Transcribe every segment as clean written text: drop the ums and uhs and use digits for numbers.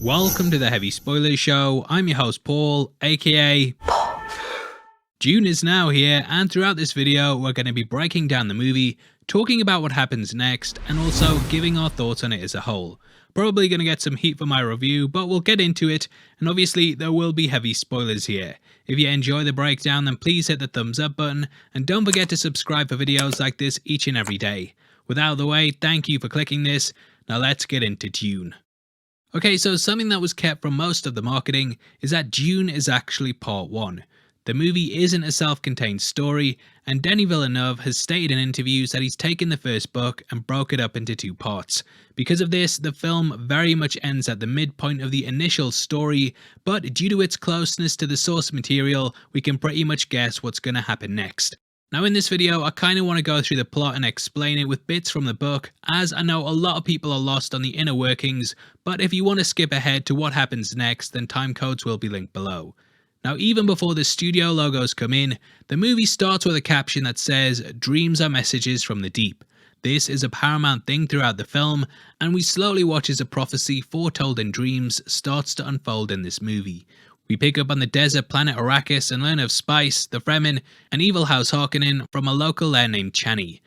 Welcome to the Heavy Spoilers Show. I'm your host Paul, aka Dune is now here, and throughout this video we're going to be breaking down the movie, talking about what happens next, and also giving our thoughts on it as a whole. Probably going to get some heat for my review, but we'll get into it, and obviously there will be heavy spoilers here. If you enjoy the breakdown, then please hit the thumbs up button, and don't forget to subscribe for videos like this each and every day. With that out of the way, thank you for clicking this. Now let's get into Dune. Okay, so something that was kept from most of the marketing is that Dune is actually part 1. The movie isn't a self-contained story, and Denis Villeneuve has stated in interviews that he's taken the first book and broke it up into 2 parts. Because of this, the film very much ends at the midpoint of the initial story, but due to its closeness to the source material, we can pretty much guess what's going to happen next. Now in this video, I kind of want to go through the plot and explain it with bits from the book, as I know a lot of people are lost on the inner workings, but if you want to skip ahead to what happens next, then timecodes will be linked below. Now even before the studio logos come in, the movie starts with a caption that says, "Dreams are messages from the deep." This is a paramount thing throughout the film, and we slowly watch as a prophecy foretold in dreams starts to unfold in this movie. We pick up on the desert planet Arrakis and learn of Spice, the Fremen, and Evil House Harkonnen from a local there named Chani.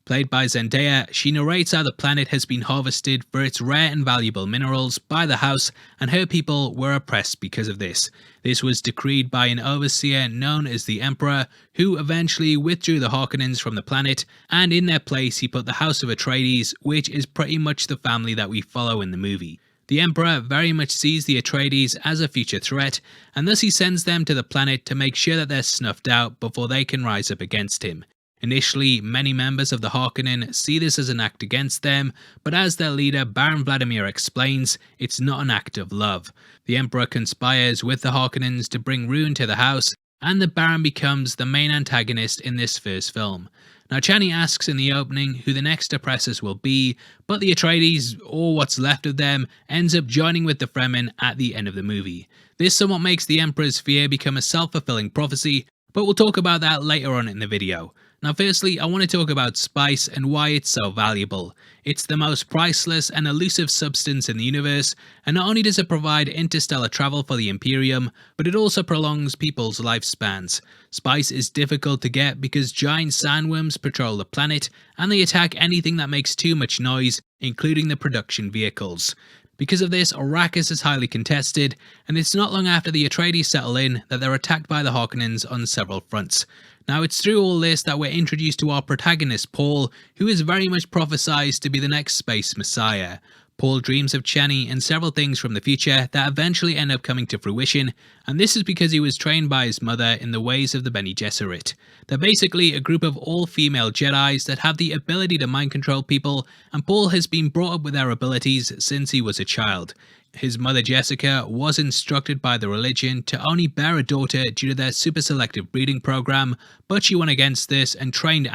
Played by Zendaya, she narrates how the planet has been harvested for its rare and valuable minerals by the house, and her people were oppressed because of this. This was decreed by an overseer known as the Emperor, who eventually withdrew the Harkonnens from the planet, and in their place he put the House of Atreides, which is pretty much the family that we follow in the movie. The Emperor very much sees the Atreides as a future threat, and thus he sends them to the planet to make sure that they're snuffed out before they can rise up against him. Initially, many members of the Harkonnen see this as an act against them, but as their leader Baron Vladimir explains, it's not an act of love. The Emperor conspires with the Harkonnens to bring ruin to the house, and the Baron becomes the main antagonist in this first film. Now Chani asks in the opening who the next oppressors will be, but the Atreides, or what's left of them, ends up joining with the Fremen at the end of the movie. This somewhat makes the Emperor's fear become a self-fulfilling prophecy, but we'll talk about that later on in the video. Now firstly, I want to talk about spice and why it's so valuable. It's the most priceless and elusive substance in the universe, and not only does it provide interstellar travel for the Imperium, but it also prolongs people's lifespans. Spice is difficult to get because giant sandworms patrol the planet, and they attack anything that makes too much noise, including the production vehicles. Because of this, Arrakis is highly contested, and it's not long after the Atreides settle in that they're attacked by the Harkonnens on several fronts. Now it's through all this that we're introduced to our protagonist Paul, who is very much prophesized to be the next space messiah. Paul dreams of Chani and several things from the future that eventually end up coming to fruition, and this is because he was trained by his mother in the ways of the Bene Gesserit. They're basically a group of all-female Jedis that have the ability to mind control people, and Paul has been brought up with their abilities since he was a child. His mother Jessica was instructed by the religion to only bear a daughter due to their super selective breeding program, but she went against this and trained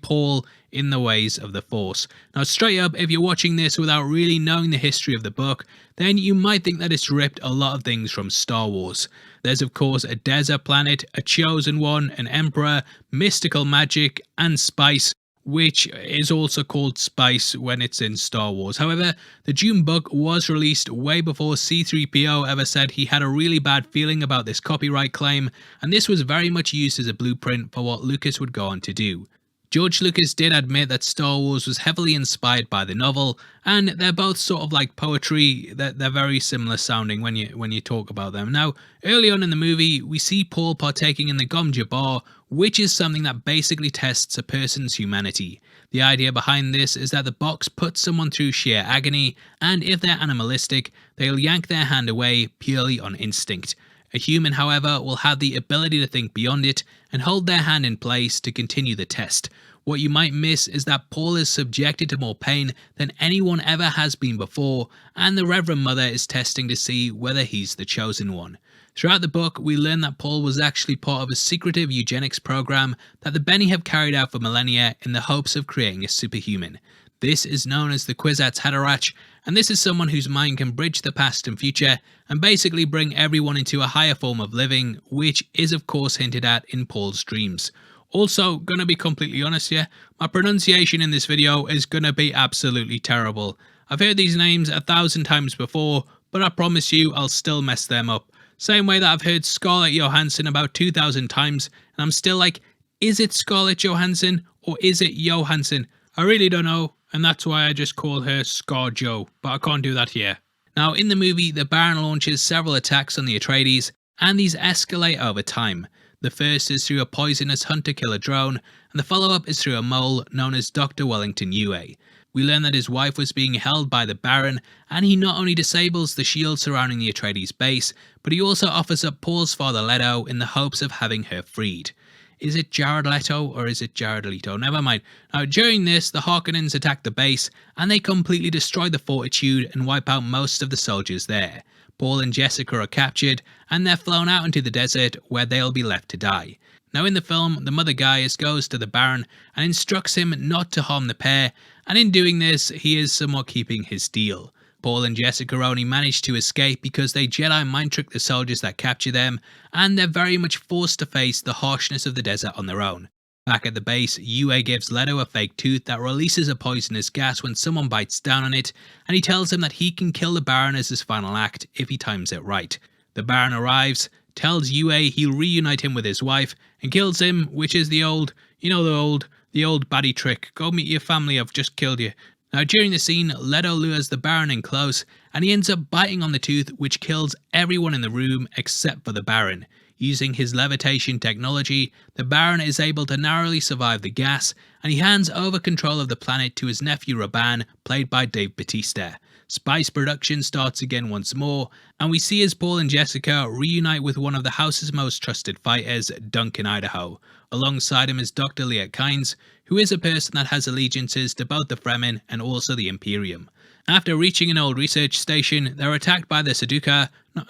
Paul in the ways of the Force. Now straight up, if you're watching this without really knowing the history of the book, then you might think that it's ripped a lot of things from Star Wars. There's of course a desert planet, a chosen one, an emperor, mystical magic, and spice, which is also called spice when it's in Star Wars. However, the Dune book was released way before C-3PO ever said he had a really bad feeling about this copyright claim, and this was very much used as a blueprint for what Lucas would go on to do. George Lucas did admit that Star Wars was heavily inspired by the novel, and they're both sort of like poetry, they're very similar sounding when you talk about them. Now, early on in the movie, we see Paul partaking in the Gom Jabbar, which is something that basically tests a person's humanity. The idea behind this is that the box puts someone through sheer agony, and if they're animalistic, they'll yank their hand away purely on instinct. A human, however, will have the ability to think beyond it and hold their hand in place to continue the test. What you might miss is that Paul is subjected to more pain than anyone ever has been before, and the Reverend Mother is testing to see whether he's the chosen one. Throughout the book, we learn that Paul was actually part of a secretive eugenics program that the Bene have carried out for millennia in the hopes of creating a superhuman. This is known as the Kwisatz Haderach, and this is someone whose mind can bridge the past and future and basically bring everyone into a higher form of living, which is of course hinted at in Paul's dreams. Also, gonna be completely honest here, my pronunciation in this video is gonna be absolutely terrible. I've heard these names 1,000 times before, but I promise you I'll still mess them up. Same way that I've heard Scarlett Johansson about 2,000 times, and I'm still like, is it Scarlett Johansson or is it Johansson? I really don't know, and that's why I just call her Scar Joe, but I can't do that here. Now in the movie, the Baron launches several attacks on the Atreides, and these escalate over time. The first is through a poisonous hunter-killer drone, and the follow-up is through a mole known as Dr. Wellington Yue. We learn that his wife was being held by the Baron, and he not only disables the shield surrounding the Atreides base, but he also offers up Paul's father Leto in the hopes of having her freed. Is it Jared Leto or is it Jared Leto? Never mind. Now during this, the Harkonnens attack the base, and they completely destroy the fortitude and wipe out most of the soldiers there. Paul and Jessica are captured, and they're flown out into the desert where they'll be left to die. Now in the film, the Mother Gaius goes to the Baron and instructs him not to harm the pair, and in doing this, he is somewhat keeping his deal. Paul and Jessica only manage to escape because they Jedi mind trick the soldiers that capture them, and they're very much forced to face the harshness of the desert on their own. Back at the base, Yue gives Leto a fake tooth that releases a poisonous gas when someone bites down on it, and he tells him that he can kill the Baron as his final act if he times it right. The Baron arrives, tells Yue he'll reunite him with his wife, and kills him, which is the old baddie trick. Go meet your family, I've just killed you. Now during the scene, Leto lures the Baron in close, and he ends up biting on the tooth, which kills everyone in the room except for the Baron. Using his levitation technology, the Baron is able to narrowly survive the gas, and he hands over control of the planet to his nephew Raban, played by Dave Bautista. Spice production starts again once more, and we see as Paul and Jessica reunite with one of the house's most trusted fighters, Duncan Idaho. Alongside him is Dr. Liet Kynes, who is a person that has allegiances to both the Fremen and also the Imperium. After reaching an old research station, they're attacked by the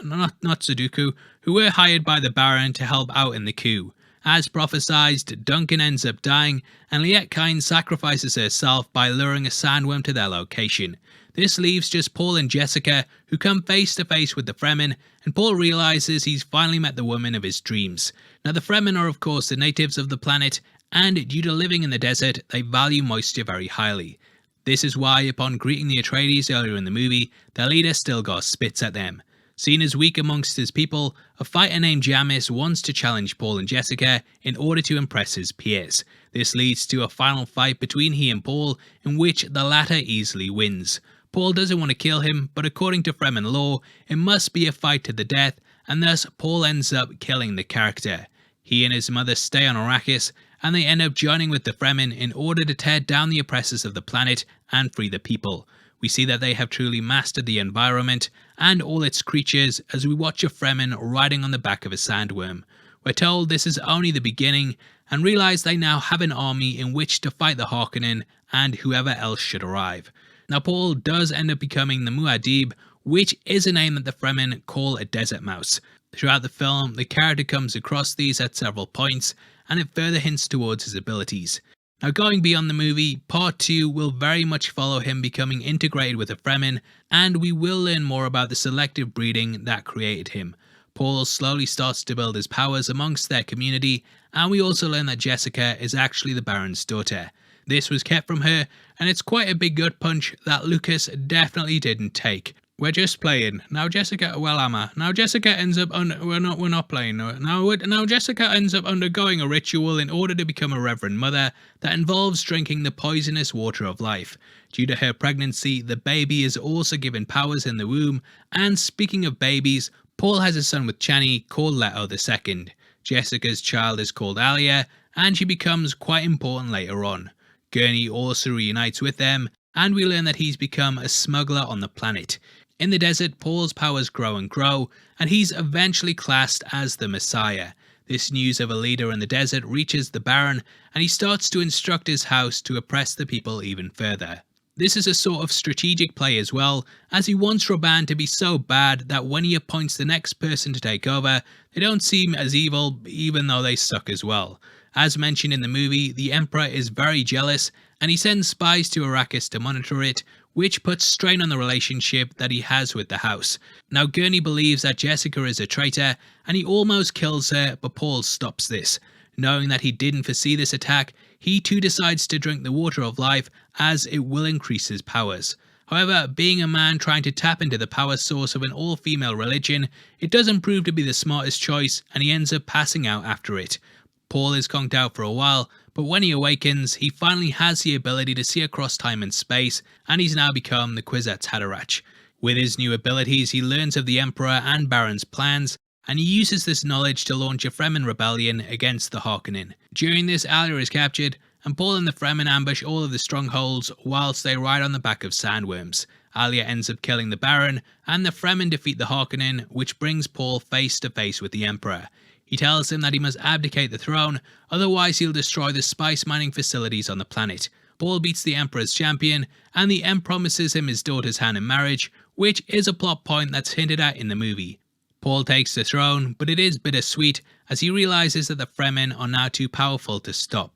not Sudoku, who were hired by the Baron to help out in the coup. As prophesized, Duncan ends up dying, and Liet Kynes sacrifices herself by luring a sandworm to their location. This leaves just Paul and Jessica, who come face to face with the Fremen, and Paul realizes he's finally met the woman of his dreams. Now the Fremen are of course the natives of the planet, and due to living in the desert, they value moisture very highly. This is why upon greeting the Atreides earlier in the movie, their leader Stilgar spits at them. Seen as weak amongst his people, a fighter named Jamis wants to challenge Paul and Jessica in order to impress his peers. This leads to a final fight between he and Paul, in which the latter easily wins. Paul doesn't want to kill him, but according to Fremen law, it must be a fight to the death, and thus Paul ends up killing the character. He and his mother stay on Arrakis, and they end up joining with the Fremen in order to tear down the oppressors of the planet and free the people. We see that they have truly mastered the environment and all its creatures as we watch a Fremen riding on the back of a sandworm. We're told this is only the beginning, and realize they now have an army in which to fight the Harkonnen and whoever else should arrive. Now Paul does end up becoming the Muad'dib, which is a name that the Fremen call a desert mouse. Throughout the film, the character comes across these at several points, and it further hints towards his abilities. Now going beyond the movie, part 2 will very much follow him becoming integrated with the Fremen, and we will learn more about the selective breeding that created him. Paul slowly starts to build his powers amongst their community, and we also learn that Jessica is actually the Baron's daughter. This was kept from her, and it's quite a big gut punch that Lucas definitely didn't take. We're just playing. Now Jessica, well Amma. Now Jessica ends up we're not playing. Now Jessica ends up undergoing a ritual in order to become a Reverend Mother that involves drinking the poisonous water of life. Due to her pregnancy, the baby is also given powers in the womb, and speaking of babies, Paul has a son with Chani called Leto II. Jessica's child is called Alia, and she becomes quite important later on. Gurney also reunites with them, and we learn that he's become a smuggler on the planet. In the desert, Paul's powers grow and grow, and he's eventually classed as the Messiah. This news of a leader in the desert reaches the Baron, and he starts to instruct his house to oppress the people even further. This is a sort of strategic play as well, as he wants Raban to be so bad that when he appoints the next person to take over, they don't seem as evil, even though they suck as well. As mentioned in the movie, the Emperor is very jealous, and he sends spies to Arrakis to monitor it, which puts strain on the relationship that he has with the house. Now Gurney believes that Jessica is a traitor, and he almost kills her, but Paul stops this. Knowing that he didn't foresee this attack, he too decides to drink the water of life, as it will increase his powers. However, being a man trying to tap into the power source of an all-female religion, it doesn't prove to be the smartest choice, and he ends up passing out after it. Paul is conked out for a while, but when he awakens, he finally has the ability to see across time and space, and he's now become the Kwisatz Haderach. With his new abilities, he learns of the Emperor and Baron's plans, and he uses this knowledge to launch a Fremen rebellion against the Harkonnen. During this, Alia is captured, and Paul and the Fremen ambush all of the strongholds whilst they ride on the back of sandworms. Alia ends up killing the Baron, and the Fremen defeat the Harkonnen, which brings Paul face to face with the Emperor. He tells him that he must abdicate the throne, otherwise he'll destroy the spice mining facilities on the planet. Paul beats the Emperor's champion, and the Emperor promises him his daughter's hand in marriage, which is a plot point that's hinted at in the movie. Paul takes the throne, but it is bittersweet as he realises that the Fremen are now too powerful to stop.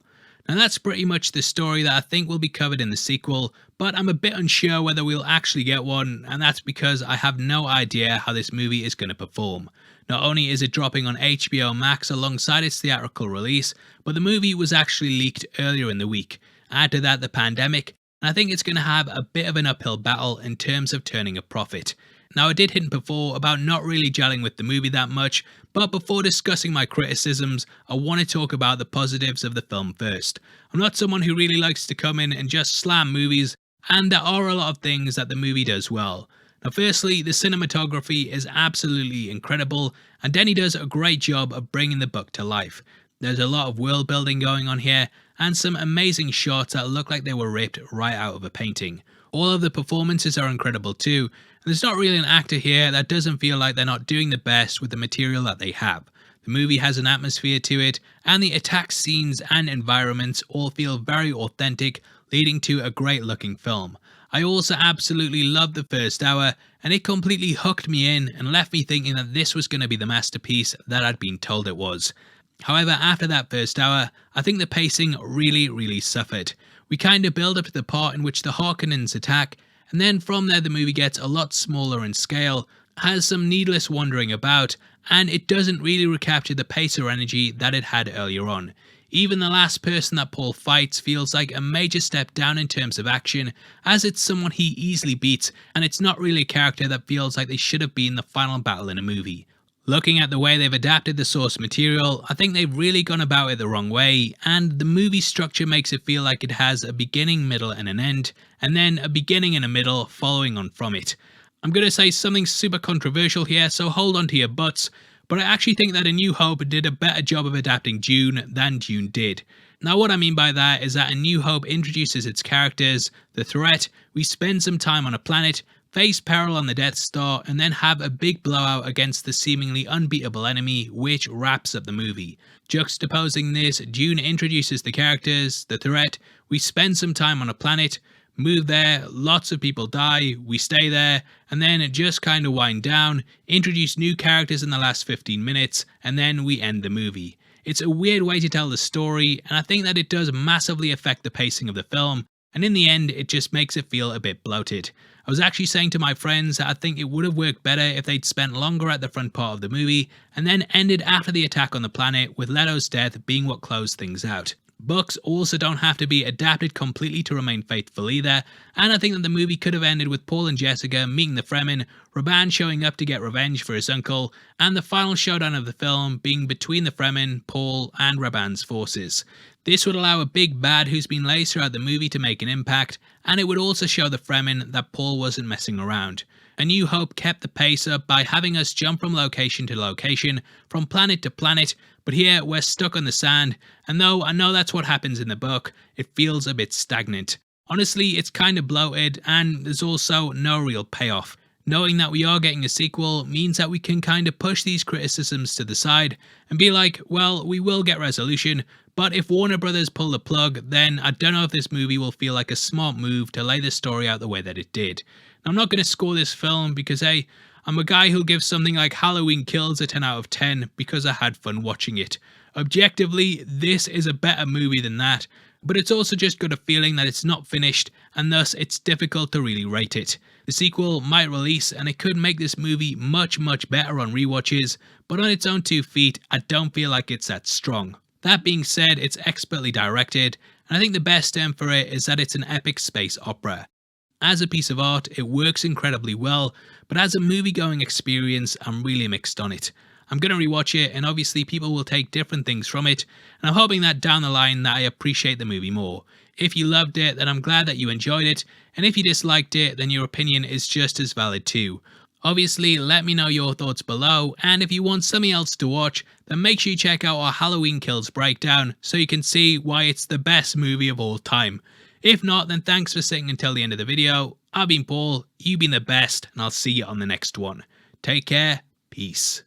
Now that's pretty much the story that I think will be covered in the sequel, but I'm a bit unsure whether we'll actually get one, and that's because I have no idea how this movie is going to perform. Not only is it dropping on HBO Max alongside its theatrical release, but the movie was actually leaked earlier in the week. Add to that the pandemic, and I think it's going to have a bit of an uphill battle in terms of turning a profit. Now, I did hint before about not really gelling with the movie that much, but before discussing my criticisms, I want to talk about the positives of the film first. I'm not someone who really likes to come in and just slam movies, and there are a lot of things that the movie does well. Now, firstly, the cinematography is absolutely incredible, and Denny does a great job of bringing the book to life. There's a lot of world building going on here, and some amazing shots that look like they were ripped right out of a painting. All of the performances are incredible too, and there's not really an actor here that doesn't feel like they're not doing the best with the material that they have. The movie has an atmosphere to it, and the attack scenes and environments all feel very authentic, leading to a great looking film. I also absolutely loved the first hour, and it completely hooked me in and left me thinking that this was going to be the masterpiece that I'd been told it was. However, after that first hour, I think the pacing really suffered. We kind of build up to the part in which the Harkonnens attack, and then from there the movie gets a lot smaller in scale, has some needless wandering about, and it doesn't really recapture the pace or energy that it had earlier on. Even the last person that Paul fights feels like a major step down in terms of action, as it's someone he easily beats, and it's not really a character that feels like they should have been the final battle in a movie. Looking at the way they've adapted the source material, I think they've really gone about it the wrong way, and the movie structure makes it feel like it has a beginning, middle and an end, and then a beginning and a middle following on from it. I'm going to say something super controversial here, so hold on to your butts, but I actually think that A New Hope did a better job of adapting Dune than Dune did. Now what I mean by that is that A New Hope introduces its characters, the threat, we spend some time on a planet, face peril on the Death Star, and then have a big blowout against the seemingly unbeatable enemy, which wraps up the movie. Juxtaposing this, Dune introduces the characters, the threat, we spend some time on a planet, move there, lots of people die, we stay there, and then just kind of wind down, introduce new characters in the last 15 minutes, and then we end the movie. It's a weird way to tell the story, and I think that it does massively affect the pacing of the film, and in the end it just makes it feel a bit bloated. I was actually saying to my friends that I think it would have worked better if they'd spent longer at the front part of the movie, and then ended after the attack on the planet, with Leto's death being what closed things out. Books also don't have to be adapted completely to remain faithful either, and I think that the movie could have ended with Paul and Jessica meeting the Fremen, Rabban showing up to get revenge for his uncle, and the final showdown of the film being between the Fremen, Paul, and Rabban's forces. This would allow a big bad who's been laced throughout the movie to make an impact, and it would also show the Fremen that Paul wasn't messing around. A New Hope kept the pace up by having us jump from location to location, from planet to planet, but here we're stuck on the sand, and though I know that's what happens in the book, it feels a bit stagnant. Honestly, it's kind of bloated, and there's also no real payoff. Knowing that we are getting a sequel means that we can kind of push these criticisms to the side and be like, well, we will get resolution, but if Warner Brothers pull the plug, then I don't know if this movie will feel like a smart move to lay the story out the way that it did. Now, I'm not going to score this film because, hey, I'm a guy who'll give something like Halloween Kills a 10 out of 10 because I had fun watching it. Objectively, this is a better movie than that, but it's also just got a feeling that it's not finished, and thus it's difficult to really rate it. The sequel might release, and it could make this movie much better on rewatches, but on its own 2 feet, I don't feel like it's that strong. That being said, it's expertly directed, and I think the best term for it is that it's an epic space opera. As a piece of art, it works incredibly well, but as a movie-going experience, I'm really mixed on it. I'm going to rewatch it, and obviously people will take different things from it, and I'm hoping that down the line that I appreciate the movie more. If you loved it, then I'm glad that you enjoyed it, and if you disliked it, then your opinion is just as valid too. Obviously, let me know your thoughts below, and if you want something else to watch, then make sure you check out our Halloween Kills breakdown so you can see why it's the best movie of all time. If not, then thanks for sitting until the end of the video. I've been Paul, you've been the best, and I'll see you on the next one. Take care, peace.